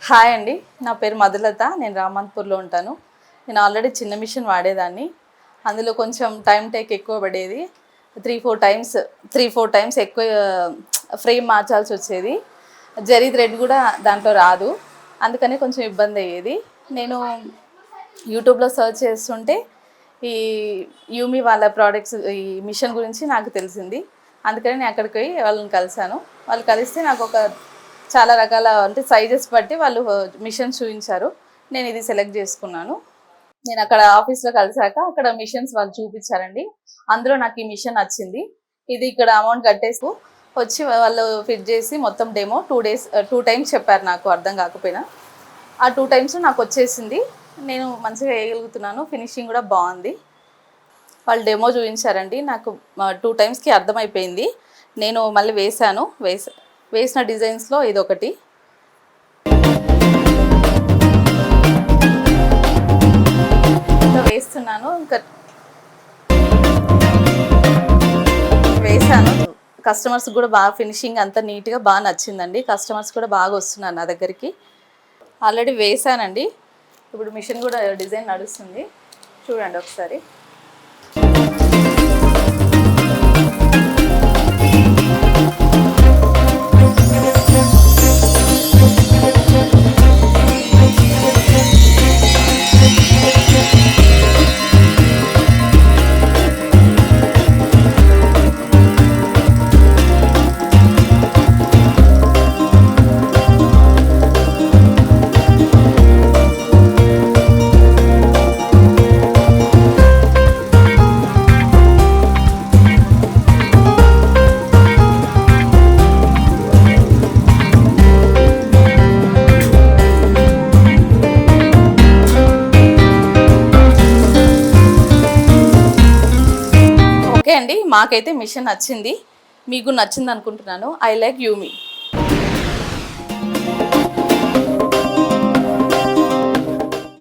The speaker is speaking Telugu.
హాయ్ అండి, నా పేరు మధులత. నేను రామంతపూర్లో ఉంటాను. నేను ఆల్రెడీ చిన్న మిషన్ వాడేదాన్ని. అందులో కొంచెం టైం టేక్ ఎక్కువ పడేది. 3-4 టైమ్స్ ఎక్కువ ఫ్రేమ్ మార్చాల్సి వచ్చేది. జరీ థ్రెడ్ కూడా దాంట్లో రాదు, అందుకని కొంచెం ఇబ్బంది అయ్యేది. నేను యూట్యూబ్లో సర్చ్ చేస్తుంటే ఈ యూమి వాళ్ళ ప్రోడక్ట్స్, ఈ మిషన్ గురించి నాకు తెలిసింది. అందుకని నేను అక్కడికి పోయి వాళ్ళని కలిశాను. వాళ్ళు కలిస్తే నాకు చాలా రకాల అంటే సైజెస్ బట్టి వాళ్ళు మిషన్స్ చూపించారు. నేను ఇది సెలెక్ట్ చేసుకున్నాను. నేను అక్కడ ఆఫీస్లో కలిసాక అక్కడ మిషన్స్ వాళ్ళు చూపించారండి. అందులో నాకు ఈ మిషన్ నచ్చింది. ఇది ఇక్కడ అమౌంట్ కట్టేసి వచ్చి వాళ్ళు ఫిట్ చేసి మొత్తం డెమో 2 టైమ్స్ చెప్పారు. నాకు అర్థం కాకపోయినా ఆ 2 టైమ్స్ నాకు వచ్చేసింది. నేను మంచిగా వేయగలుగుతున్నాను. ఫినిషింగ్ కూడా బాగుంది. వాళ్ళు డెమో చూపించారండి. నాకు 2 టైమ్స్కి అర్థమైపోయింది. నేను మళ్ళీ వేసిన డిజైన్స్లో ఇదొకటి. ఇంకా వేస్తున్నాను, ఇంకా వేసాను. కస్టమర్స్ కూడా బాగా ఫినిషింగ్ అంతా నీట్గా బాగా నచ్చిందండి. కస్టమర్స్ కూడా బాగా వస్తున్నారు నా దగ్గరికి. ఆల్రెడీ వేసానండి. ఇప్పుడు మిషన్ కూడా డిజైన్ నడుస్తుంది, చూడండి ఒకసారి. ఓకే అండి, మాకైతే మిషన్ నచ్చింది, మీకు నచ్చింది అనుకుంటున్నాను. I like యూమి.